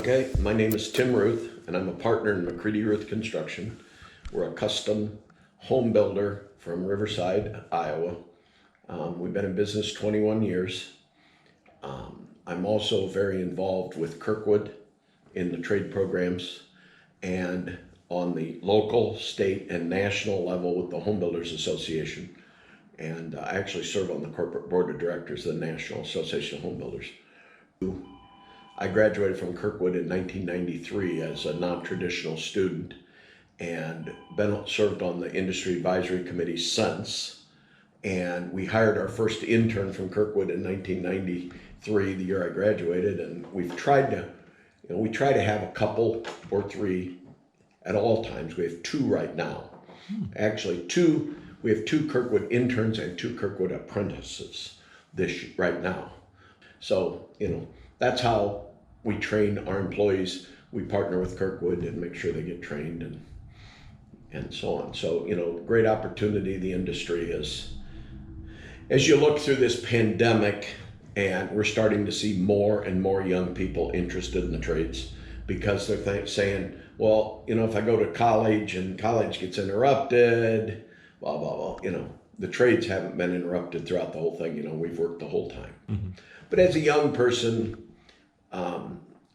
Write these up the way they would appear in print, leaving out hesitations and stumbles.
Okay, my name is Tim Ruth, and I'm a partner in McCready Ruth Construction. We're a custom home builder from Riverside, Iowa. We've been in business 21 years. I'm also very involved with Kirkwood in the trade programs and on the local, state, and national level with the Home Builders Association. And I actually serve on the corporate board of directors of the National Association of Home Builders. I graduated from Kirkwood in 1993 as a non-traditional student and served on the industry advisory committee since. And we hired our first intern from Kirkwood in 1993, the year I graduated. And we try to have a couple or three at all times. We have two right now. Actually, we have two Kirkwood interns and two Kirkwood apprentices right now. So, that's how we train our employees. We partner with Kirkwood and make sure they get trained and so on. So, great opportunity. The industry is, as you look through this pandemic, and we're starting to see more and more young people interested in the trades because they're saying, well, if I go to college and college gets interrupted, blah, blah, blah, the trades haven't been interrupted throughout the whole thing. We've worked the whole time. Mm-hmm. But as a young person,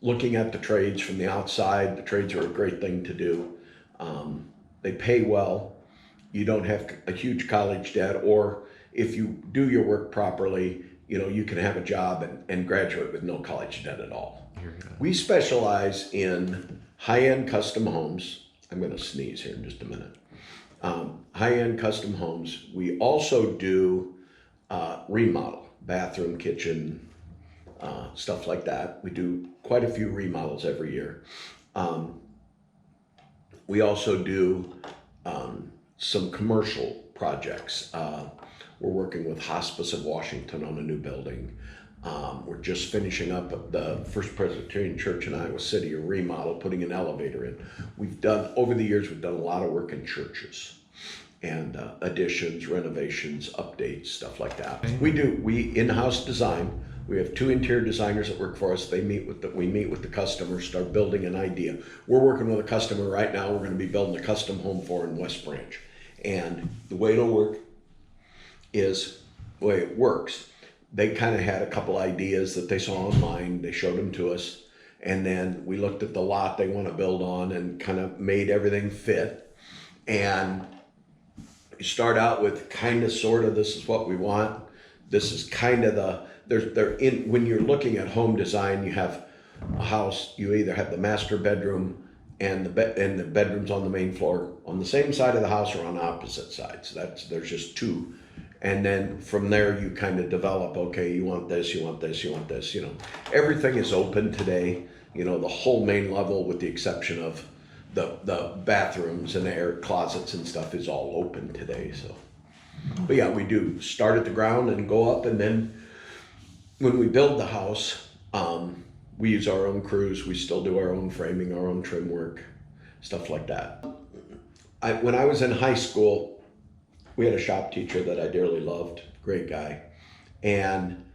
looking at the trades from the outside, the trades are a great thing to do. They pay well. You don't have a huge college debt, or if you do your work properly, you can have a job and graduate with no college debt at all. We specialize in high-end custom homes. I'm going to sneeze here in just a minute. High-end custom homes. We also do remodel, bathroom, kitchen, stuff like that. We do quite a few remodels every year. We also do some commercial projects. We're working with Hospice of Washington on a new building. We're just finishing up at the First Presbyterian Church in Iowa City, a remodel, putting an elevator in. Over the years, we've done a lot of work in churches and additions, renovations, updates, stuff like that. We in-house design. We have two interior designers that work for us. We meet with the customer, start building an idea. We're working with a customer right now. We're going to be building a custom home for in West Branch. And the way it'll work is the way it works. They kind of had a couple ideas that they saw online. They showed them to us. And then we looked at the lot they want to build on and kind of made everything fit. And you start out with kind of, sort of, this is what we want. This is kind of when you're looking at home design, you have a house, you either have the master bedroom and the bedrooms on the main floor on the same side of the house or on opposite sides. There's just two. And then from there you kind of develop, okay, you want this, you want this, you want this, Everything is open today, the whole main level with the exception of the bathrooms and the air closets and stuff is all open today. So, but yeah, we do start at the ground and go up, and then when we build the house, we use our own crews. We still do our own framing, our own trim work, stuff like that. When I was in high school, we had a shop teacher that I dearly loved, great guy. And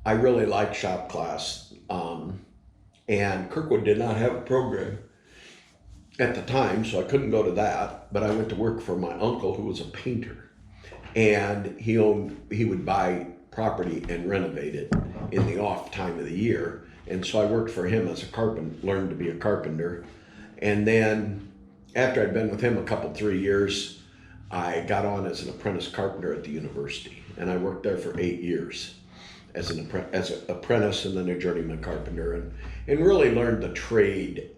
I really liked shop class. And Kirkwood did not have a program at the time, so I couldn't go to that. But I went to work for my uncle, who was a painter. And he would buy property and renovate it in the off time of the year. And so I worked for him as a carpenter, learned to be a carpenter. And then after I'd been with him 3 years, I got on as an apprentice carpenter at the university. And I worked there for 8 years as an apprentice and then a journeyman carpenter, and really learned the trade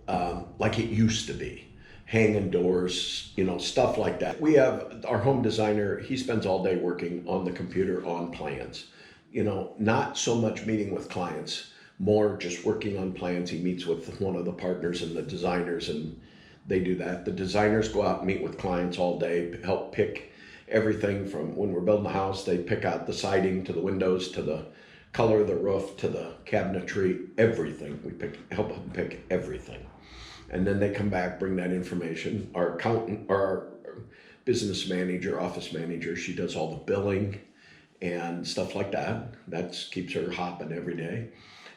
like it used to be. Hanging doors, stuff like that. We have our home designer, he spends all day working on the computer on plans. Not so much meeting with clients, more just working on plans. He meets with one of the partners and the designers, and they do that. The designers go out and meet with clients all day, help pick everything from when we're building a house, they pick out the siding to the windows to the color of the roof to the cabinetry, everything. We help them pick everything. And then they come back, bring that information. Our accountant, or our business manager, office manager, she does all the billing and stuff like that. That keeps her hopping every day.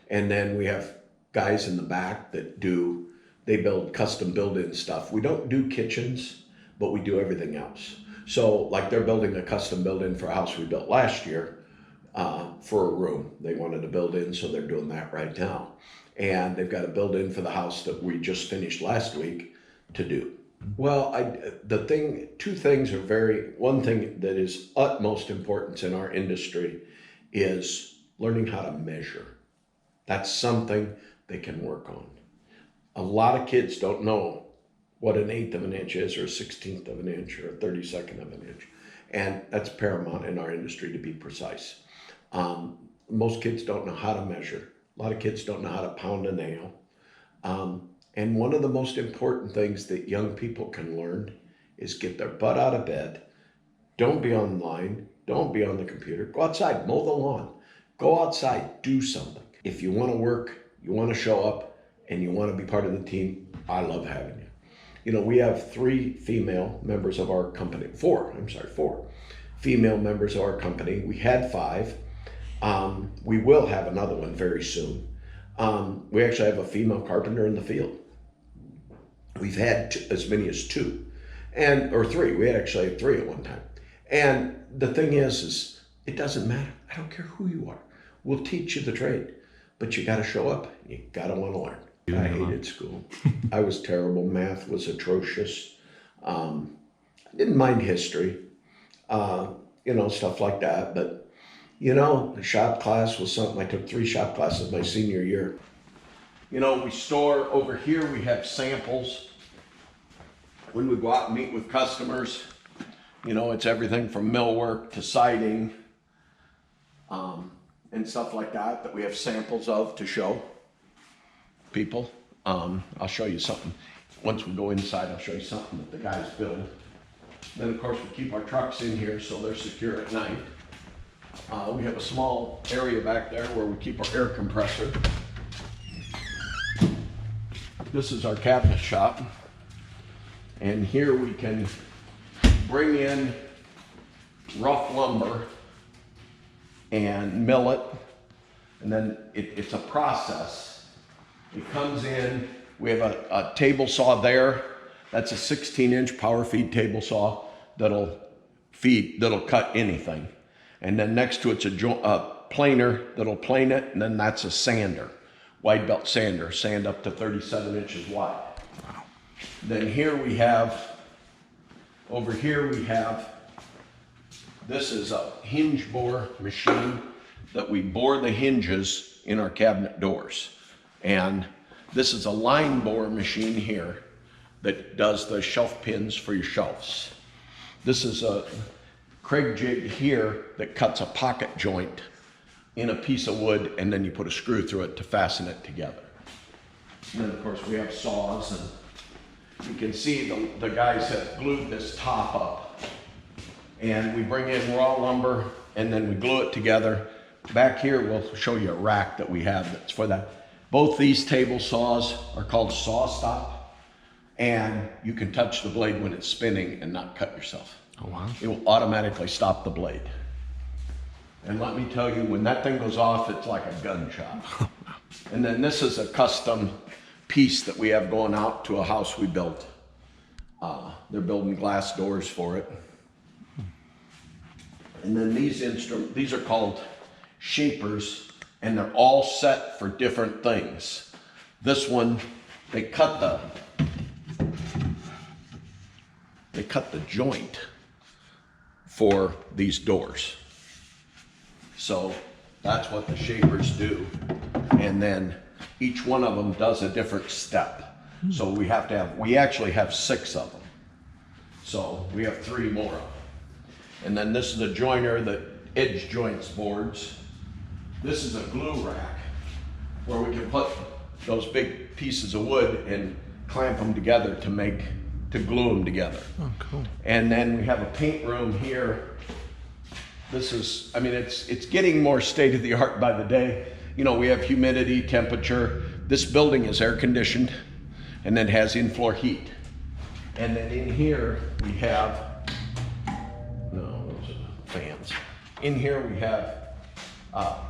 And then we have guys in the back that they build custom build-in stuff. We don't do kitchens, but we do everything else. So like they're building a custom build-in for a house we built last year for a room. They wanted to build in, so they're doing that right now. And they've got a build-in for the house that we just finished last week to do. Well, one thing that is utmost importance in our industry is learning how to measure. That's something they can work on. A lot of kids don't know what an 1/8 of an inch is, or a 1/16 of an inch, or a 32nd of an inch. And that's paramount in our industry to be precise. Most kids don't know how to measure. A lot of kids don't know how to pound a nail. And one of the most important things that young people can learn is get their butt out of bed. Don't be online. Don't be on the computer. Go outside, mow the lawn. Go outside, do something. If you want to work, you want to show up, and you want to be part of the team, I love having you. You know, we have 3 female members of our company. 4 female members of our company. We had 5. We will have another one very soon. We actually have a female carpenter in the field. We've had as many as 2, or 3. We actually had 3 at one time. And the thing is it doesn't matter. I don't care who you are. We'll teach you the trade, but you got to show up. You got to want to learn. I hated school. I was terrible. Math was atrocious. I didn't mind history, stuff like that. But, the shop class was something. I took 3 shop classes my senior year. We store over here, we have samples. When we go out and meet with customers, it's everything from millwork to siding and stuff like that we have samples of to show people. I'll show you something. Once we go inside, I'll show you something that the guys build. Then, of course, we keep our trucks in here so they're secure at night. We have a small area back there where we keep our air compressor. This is our cabinet shop. And here we can bring in rough lumber and mill it. And then it's a process. It comes in, we have a table saw there. That's a 16-inch power feed table saw that'll cut anything. And then next to it's a planer that'll plane it, and then that's a sander, wide belt sander, sand up to 37 inches wide. Wow. Then over here we have, this is a hinge bore machine that we bore the hinges in our cabinet doors. And this is a line bore machine here that does the shelf pins for your shelves. This is a Craig jig here that cuts a pocket joint in a piece of wood, and then you put a screw through it to fasten it together. And then, of course, we have saws, and you can see the guys have glued this top up. And we bring in raw lumber, and then we glue it together. Back here, we'll show you a rack that we have that's for that. Both these table saws are called saw stop, and you can touch the blade when it's spinning and not cut yourself. Oh, wow. It will automatically stop the blade. And let me tell you, when that thing goes off, it's like a gunshot. And then this is a custom piece that we have going out to a house we built. They're building glass doors for it. And then these are called shapers, and they're all set for different things. This one, they cut the joint for these doors. So that's what the shapers do. And then each one of them does a different step. So we actually have 6 of them. So we have 3 more of them. And then this is a joiner that edge joints boards. This is a glue rack where we can put those big pieces of wood and clamp them together to glue them together. Oh, cool. And then we have a paint room here. This is, it's getting more state of the art by the day. We have humidity, temperature. This building is air conditioned and then has in-floor heat. And then in here we have, those are fans. In here we have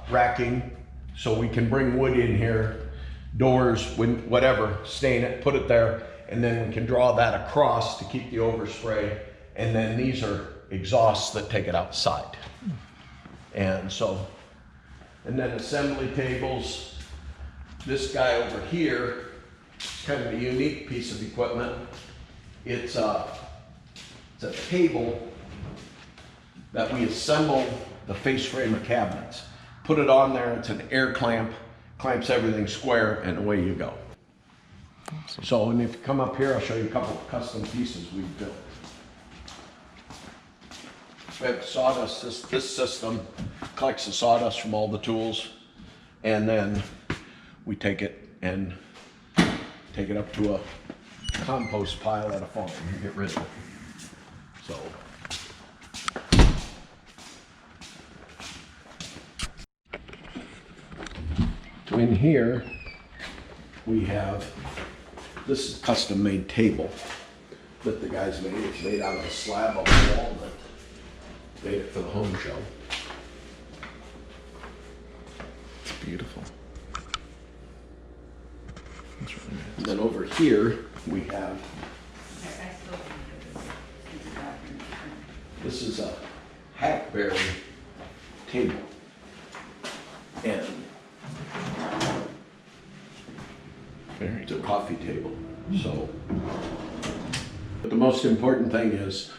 racking, so we can bring wood in here doors, whatever, stain it, put it there, and then we can draw that across to keep the overspray. And then these are exhausts that take it outside. And so, and then assembly tables. This guy over here, kind of a unique piece of equipment. It's a table that we assemble the face frame of cabinets. Put it on there, it's an air clamp, clamps everything square, and away you go. Awesome. So, and if you come up here, I'll show you a couple of custom pieces we've built. We have sawdust. This system collects the sawdust from all the tools, and then we take it and take it up to a compost pile at a farm and get rid of it. So. So in here, we have this custom made table that the guys made. It's made out of a slab of walnut. Made it for the home show. It's beautiful. That's really nice. And then over here, we have, this is a hackberry table. And it's a coffee table. So, but the most important thing is,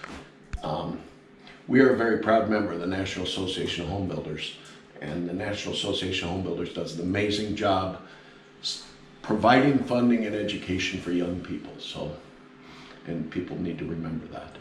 we are a very proud member of the National Association of Home Builders, and the National Association of Home Builders does an amazing job providing funding and education for young people. So, and people need to remember that.